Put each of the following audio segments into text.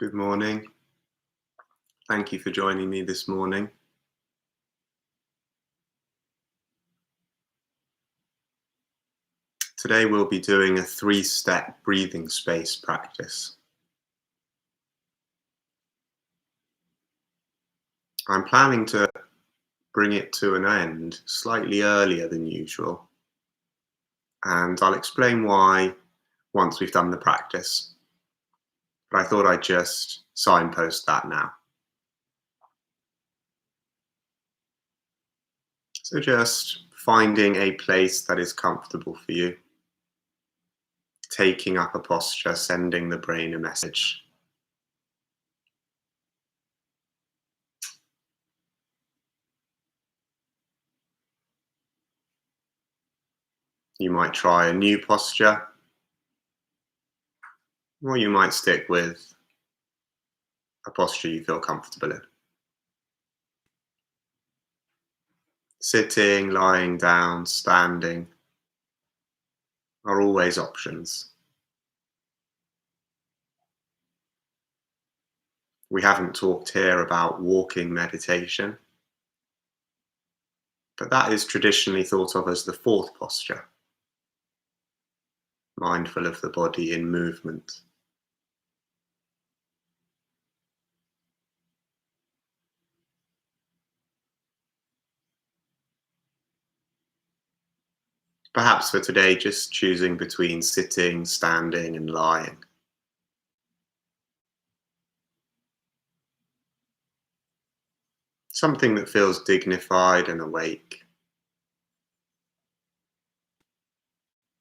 Good morning. Thank you for joining me this morning. Today we'll be doing a 3-step breathing space practice. I'm planning to bring it to an end slightly earlier than usual, and I'll explain why once we've done the practice. But I thought I'd just signpost that now. So just finding a place that is comfortable for you, taking up a posture, sending the brain a message. You might try a new posture, or you might stick with a posture you feel comfortable in. Sitting, lying down, standing are always options. We haven't talked here about walking meditation, but that is traditionally thought of as the fourth posture, mindful of the body in movement. Perhaps for today, just choosing between sitting, standing, and lying. Something that feels dignified and awake,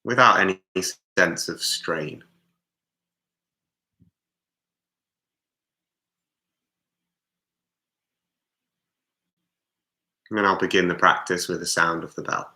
without any sense of strain. And then I'll begin the practice with the sound of the bell.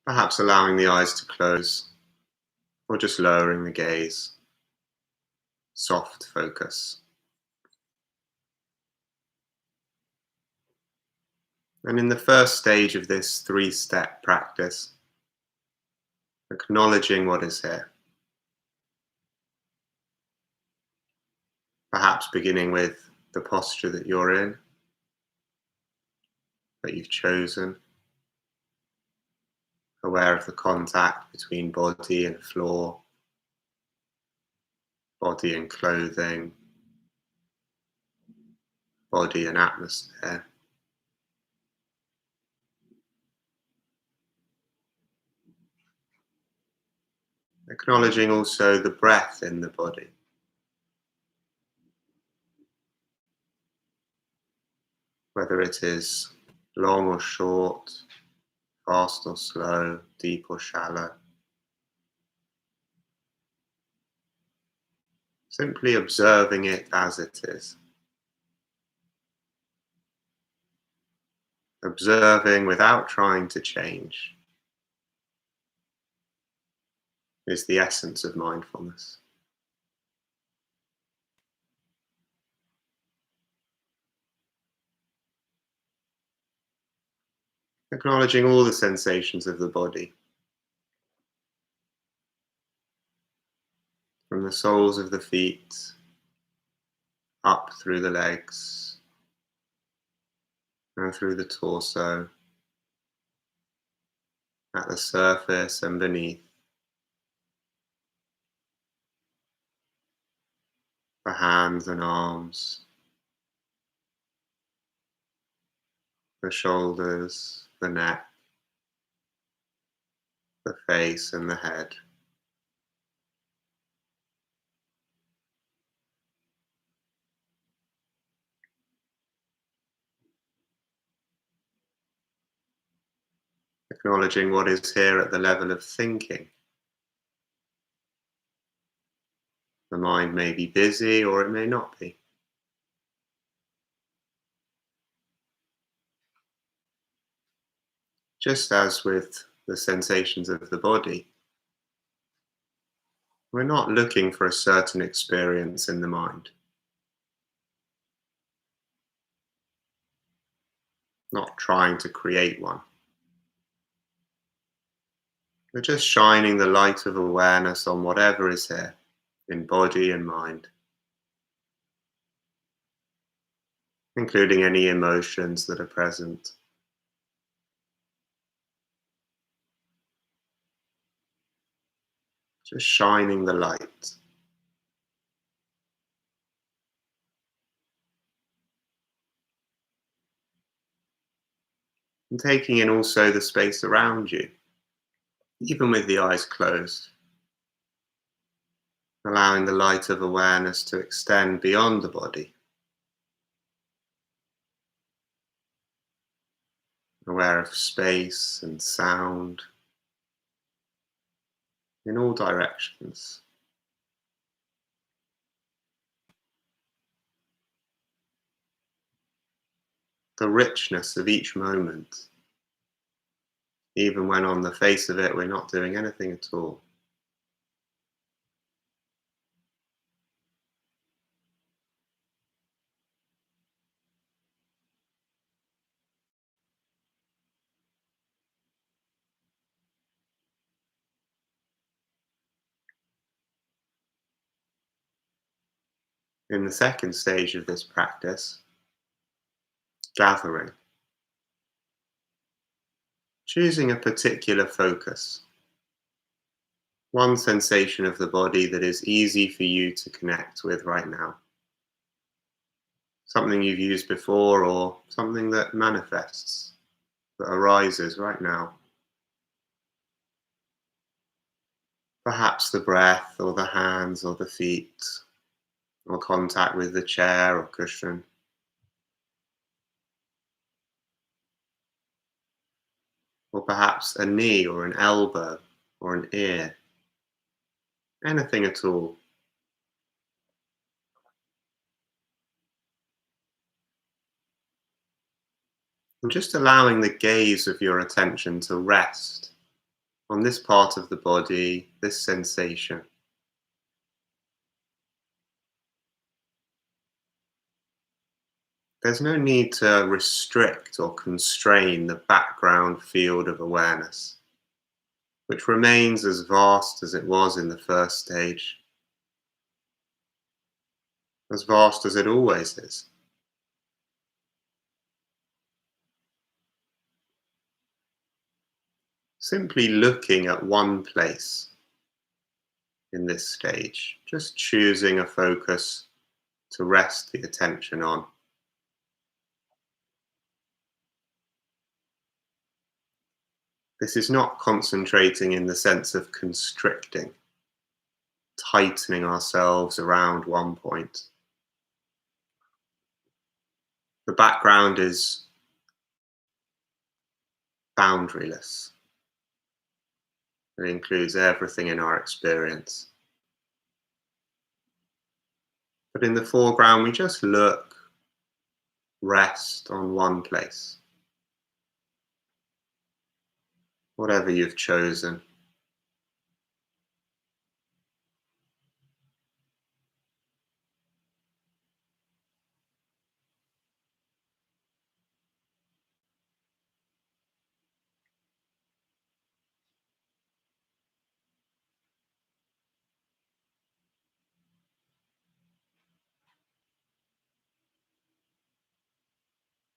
Perhaps allowing the eyes to close, or just lowering the gaze. Soft focus. And in the first stage of this 3-step practice, acknowledging what is here. Perhaps beginning with the posture that you're in, that you've chosen. Aware of the contact between body and floor, body and clothing, body and atmosphere. Acknowledging also the breath in the body. Whether it is long or short, fast or slow, deep or shallow. Simply observing it as it is. Observing without trying to change is the essence of mindfulness. Acknowledging all the sensations of the body, from the soles of the feet, up through the legs, and through the torso, at the surface and beneath, the hands and arms, the shoulders, the neck, the face and the head. Acknowledging what is here at the level of thinking. The mind may be busy or it may not be. Just as with the sensations of the body, we're not looking for a certain experience in the mind, not trying to create one. We're just shining the light of awareness on whatever is here, in body and mind, including any emotions that are present. Just shining the light and taking in also the space around you, even with the eyes closed, allowing the light of awareness to extend beyond the body, aware of space and sound in all directions. The richness of each moment, even when on the face of it we're not doing anything at all. In the second stage of this practice, gathering, choosing a particular focus, one sensation of the body that is easy for you to connect with right now. Something you've used before or something that manifests, that arises right now. Perhaps the breath or the hands or the feet or contact with the chair or cushion. Or perhaps a knee or an elbow or an ear. Anything at all. And just allowing the gaze of your attention to rest on this part of the body, this sensation. There's no need to restrict or constrain the background field of awareness, which remains as vast as it was in the first stage, as vast as it always is. Simply looking at one place in this stage, just choosing a focus to rest the attention on. This is not concentrating in the sense of constricting, tightening ourselves around one point. The background is boundaryless. It includes everything in our experience. But in the foreground, we just look, rest on one place. Whatever you've chosen.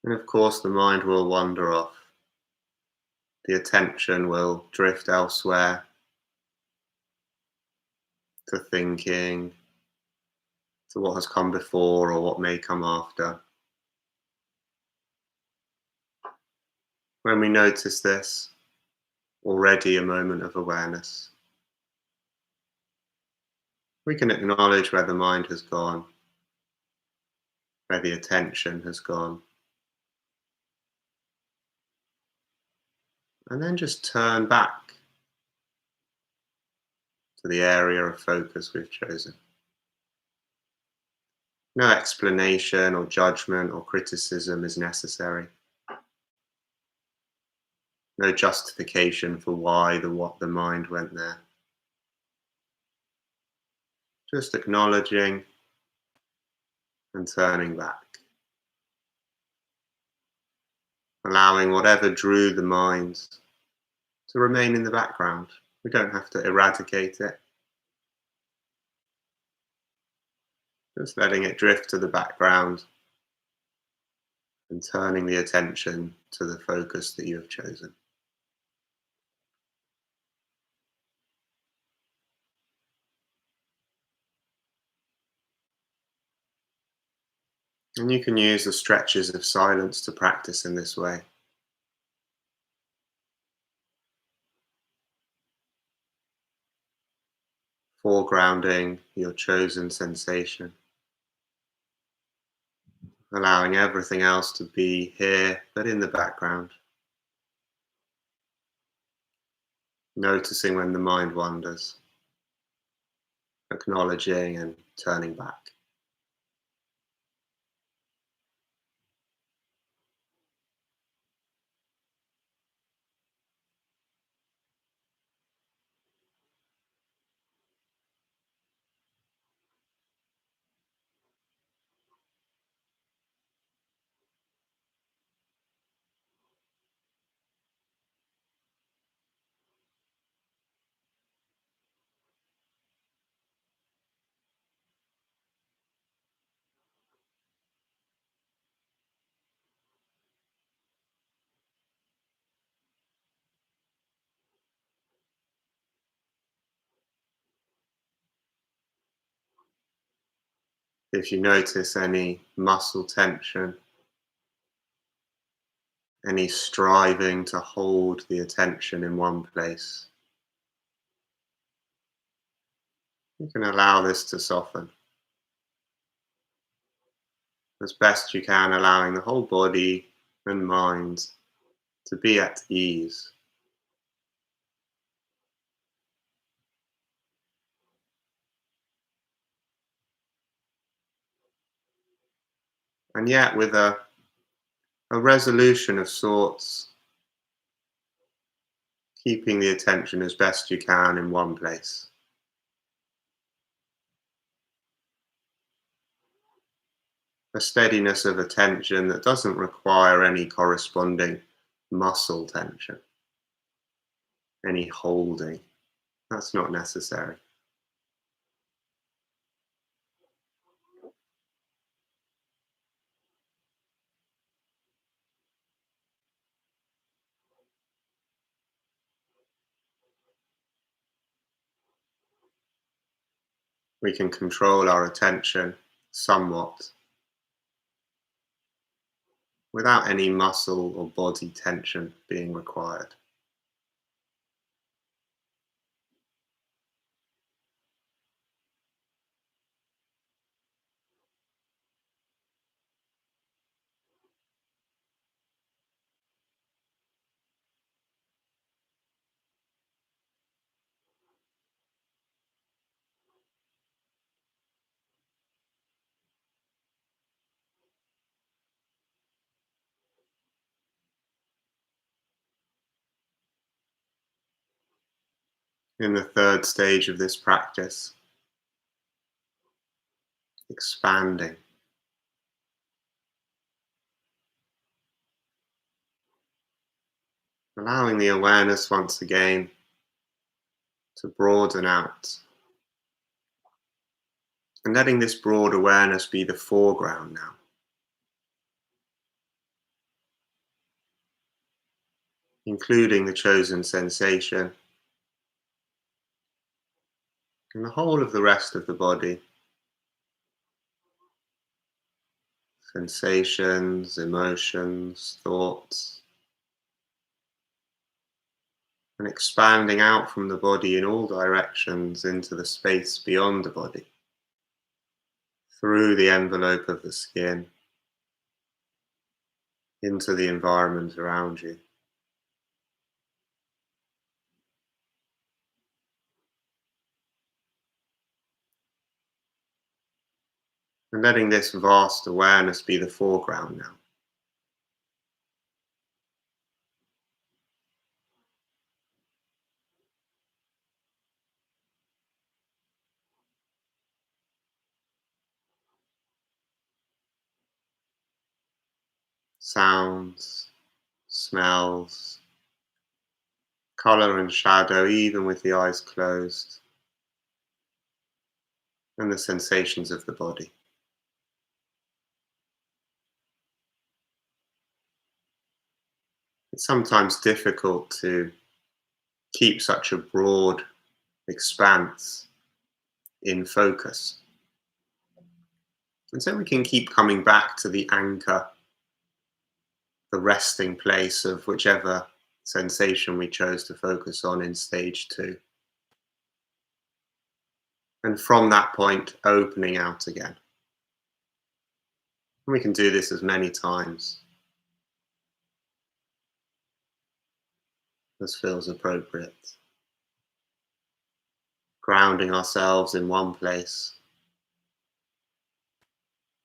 And of course, the mind will wander off. The attention will drift elsewhere, to thinking, to what has come before or what may come after. When we notice this, already a moment of awareness, we can acknowledge where the mind has gone, where the attention has gone, and then just turn back to the area of focus we've chosen. No explanation or judgment or criticism is necessary. No justification for why the mind went there. Just acknowledging and turning back. Allowing whatever drew the mind to remain in the background. We don't have to eradicate it. Just letting it drift to the background and turning the attention to the focus that you have chosen. And you can use the stretches of silence to practice in this way. Foregrounding your chosen sensation, allowing everything else to be here but in the background, noticing when the mind wanders, acknowledging and turning back. If you notice any muscle tension, any striving to hold the attention in one place, you can allow this to soften as best you can, allowing the whole body and mind to be at ease. And yet, with a resolution of sorts, keeping the attention as best you can in one place. A steadiness of attention that doesn't require any corresponding muscle tension, any holding. That's not necessary. We can control our attention somewhat without any muscle or body tension being required. In the third stage of this practice, expanding, allowing the awareness once again to broaden out, and letting this broad awareness be the foreground now. Including the chosen sensation and the whole of the rest of the body. Sensations, emotions, thoughts, and expanding out from the body in all directions into the space beyond the body, through the envelope of the skin, into the environment around you. And letting this vast awareness be the foreground now. Sounds, smells, color and shadow, even with the eyes closed, and the sensations of the body. It's sometimes difficult to keep such a broad expanse in focus. And so we can keep coming back to the anchor, the resting place of whichever sensation we chose to focus on in stage 2. And from that point, opening out again. And we can do this as many times as feels appropriate. Grounding ourselves in one place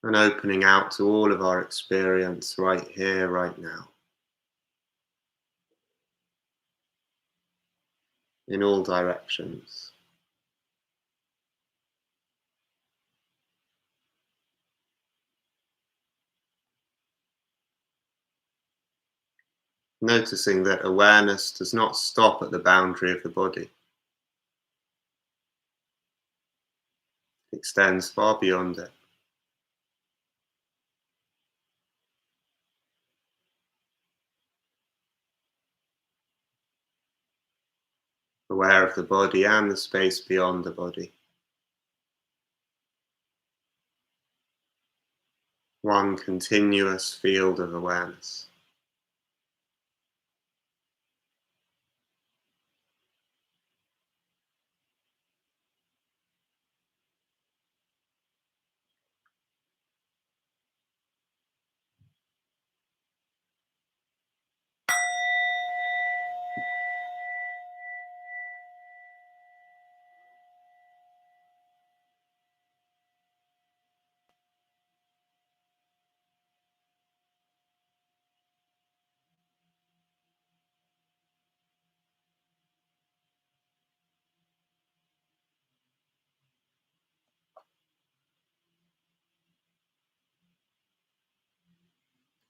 and opening out to all of our experience right here, right now, in all directions. Noticing that awareness does not stop at the boundary of the body. It extends far beyond it. Aware of the body and the space beyond the body. One continuous field of awareness.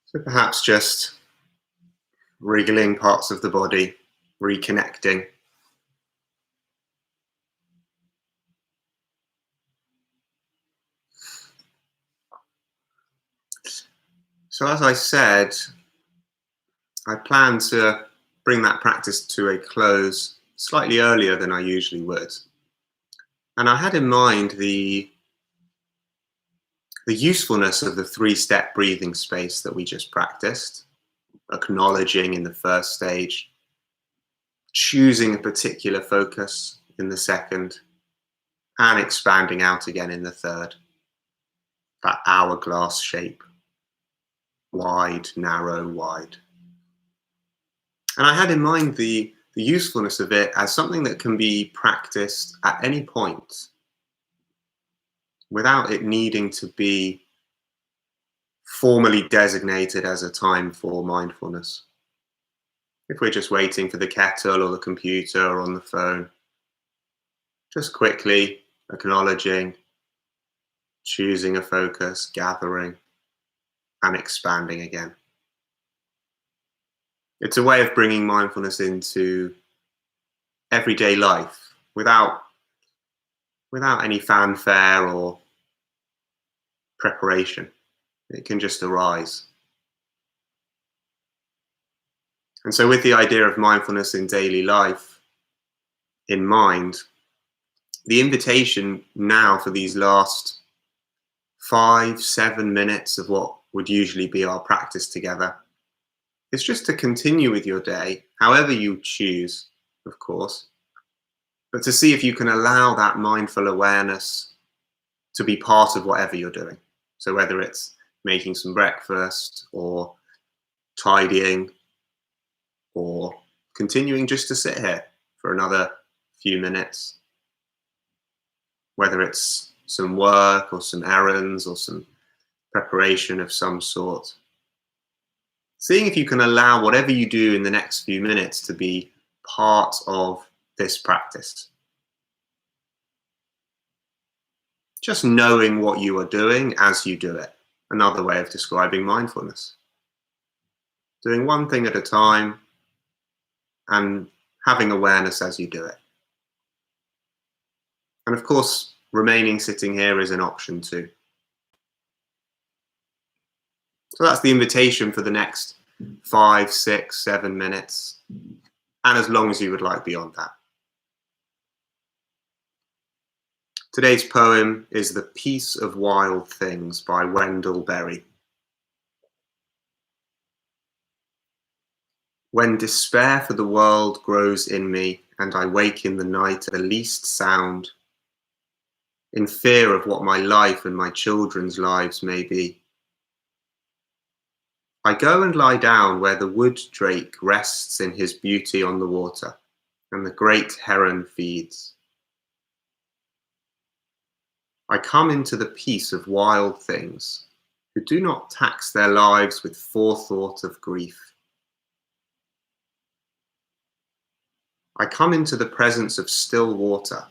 So perhaps just wriggling parts of the body, reconnecting. So as I said, I plan to bring that practice to a close slightly earlier than I usually would. And I had in mind the usefulness of the 3-step breathing space that we just practiced, acknowledging in the first stage, choosing a particular focus in the second, and expanding out again in the third. That hourglass shape, wide, narrow, wide. And I had in mind the usefulness of it as something that can be practiced at any point without it needing to be formally designated as a time for mindfulness. If we're just waiting for the kettle or the computer or on the phone, just quickly acknowledging, choosing a focus, gathering, and expanding again. It's a way of bringing mindfulness into everyday life without any fanfare or preparation. It can just arise. And so with the idea of mindfulness in daily life in mind, the invitation now for these last 5-7 minutes of what would usually be our practice together is just to continue with your day, however you choose, of course, but to see if you can allow that mindful awareness to be part of whatever you're doing. So whether it's making some breakfast or tidying or continuing just to sit here for another few minutes, whether it's some work or some errands or some preparation of some sort. Seeing if you can allow whatever you do in the next few minutes to be part of this practice. Just knowing what you are doing as you do it. Another way of describing mindfulness. Doing one thing at a time and having awareness as you do it. And of course, remaining sitting here is an option too. So that's the invitation for the next 5, 6, 7 minutes, and as long as you would like beyond that. Today's poem is The Peace of Wild Things by Wendell Berry. When despair for the world grows in me, and I wake in the night at the least sound, in fear of what my life and my children's lives may be, I go and lie down where the wood drake rests in his beauty on the water, and the great heron feeds. I come into the peace of wild things, who do not tax their lives with forethought of grief. I come into the presence of still water,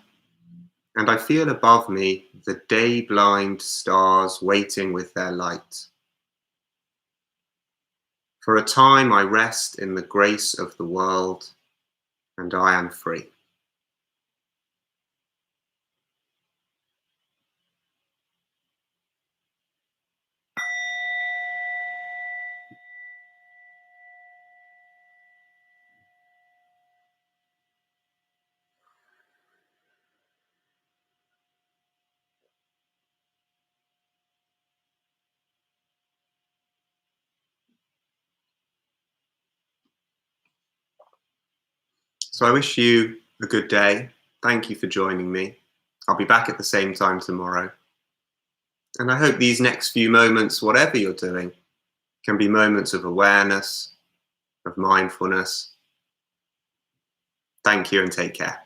and I feel above me the day-blind stars waiting with their light. For a time I rest in the grace of the world, and I am free. So I wish you a good day. Thank you for joining me. I'll be back at the same time tomorrow. And I hope these next few moments, whatever you're doing, can be moments of awareness, of mindfulness. Thank you and take care.